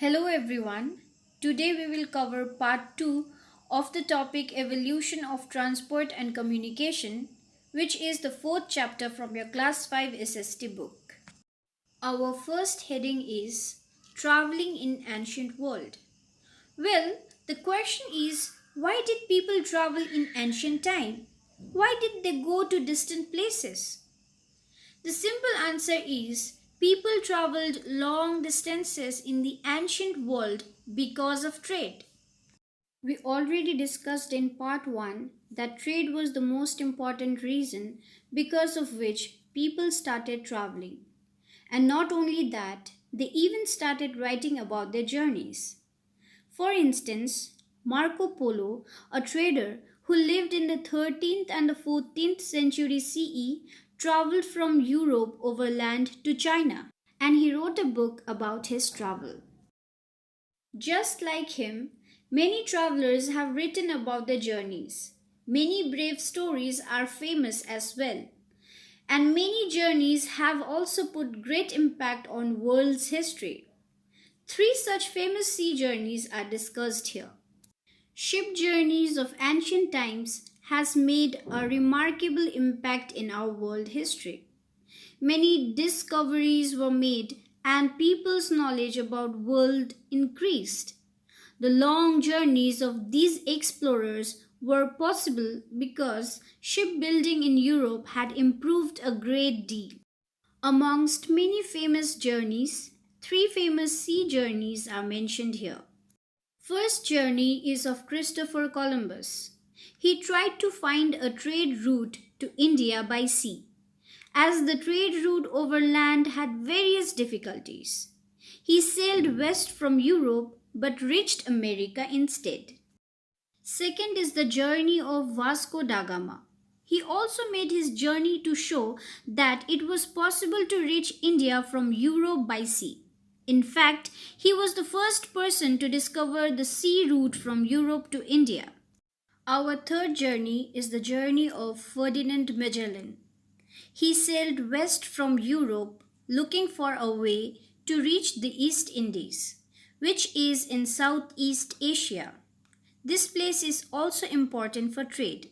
Hello everyone. Today we will cover part 2 of the topic Evolution of Transport and Communication, which is the fourth chapter from your class 5 SST book. Our first heading is Traveling in Ancient World. Well, the question is, why did people travel in ancient time? Why did they go to distant places? The simple answer is people traveled long distances in the ancient world because of trade. We already discussed in part 1 that trade was the most important reason because of which people started traveling. And not only that, they even started writing about their journeys. For instance, Marco Polo, a trader who lived in the 13th and the 14th century CE, traveled from Europe overland to China, and he wrote a book about his travel. Just like him, many travelers have written about their journeys. Many brave stories are famous as well, and many journeys have also put great impact on world's history. Three such famous sea journeys are discussed here. Ship journeys of ancient times has made a remarkable impact in our world history. Many discoveries were made and people's knowledge about world increased. The long journeys of these explorers were possible because shipbuilding in Europe had improved a great deal. Amongst many famous journeys, three famous sea journeys are mentioned here. First journey is of Christopher Columbus. He tried to find a trade route to India by sea, as the trade route over land had various difficulties. He sailed west from Europe but reached America instead. Second is the journey of Vasco da Gama. He also made his journey to show that it was possible to reach India from Europe by sea. In fact, he was the first person to discover the sea route from Europe to India. Our third journey is the journey of Ferdinand Magellan. He sailed west from Europe looking for a way to reach the East Indies, which is in Southeast Asia. This place is also important for trade.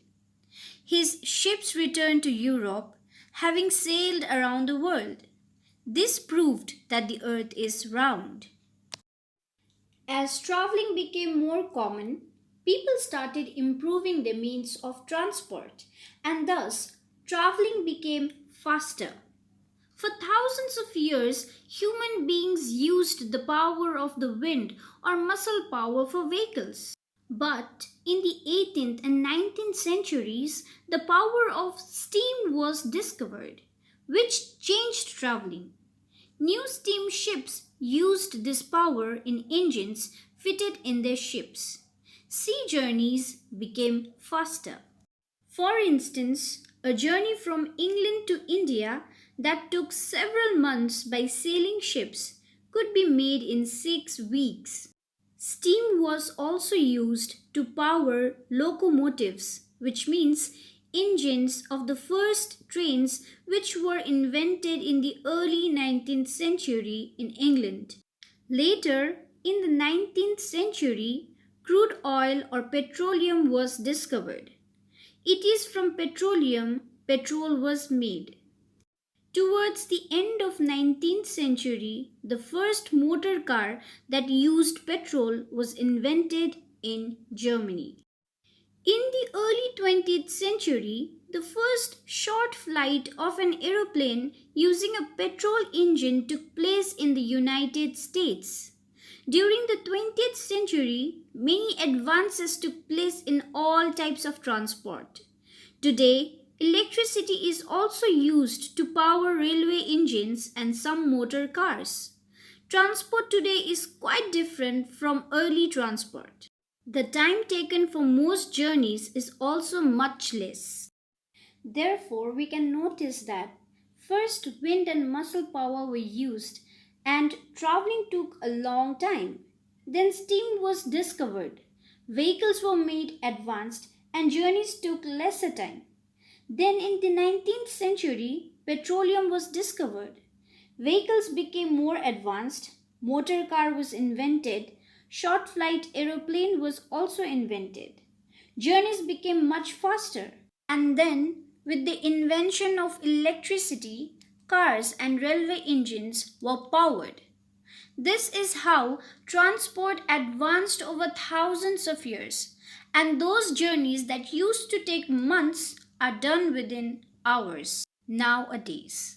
His ships returned to Europe, having sailed around the world. This proved that the earth is round. As traveling became more common, people started improving their means of transport, and thus traveling became faster. For thousands of years, human beings used the power of the wind or muscle power for vehicles. But in the 18th and 19th centuries, the power of steam was discovered, which changed traveling. New steam ships used this power in engines fitted in their ships. Sea journeys became faster. For instance, a journey from England to India that took several months by sailing ships could be made in 6 weeks. Steam was also used to power locomotives, which means engines of the first trains which were invented in the early 19th century in England. Later, in the 19th century, crude oil or petroleum was discovered. It is from petroleum petrol was made. Towards the end of 19th century, the first motor car that used petrol was invented in Germany. In the early 20th century, the first short flight of an aeroplane using a petrol engine took place in the United States. During the 20th century, many advances took place in all types of transport. Today, electricity is also used to power railway engines and some motor cars. Transport today is quite different from early transport. The time taken for most journeys is also much less. Therefore, we can notice that first wind and muscle power were used and traveling took a long time. Then steam was discovered. Vehicles were made advanced and journeys took lesser time. Then in the 19th century, petroleum was discovered. Vehicles became more advanced motor car was invented, short flight aeroplane was also invented. Journeys became much faster. And then, with the invention of electricity, cars and railway engines were powered. This is how transport advanced over thousands of years, and those journeys that used to take months are done within hours nowadays.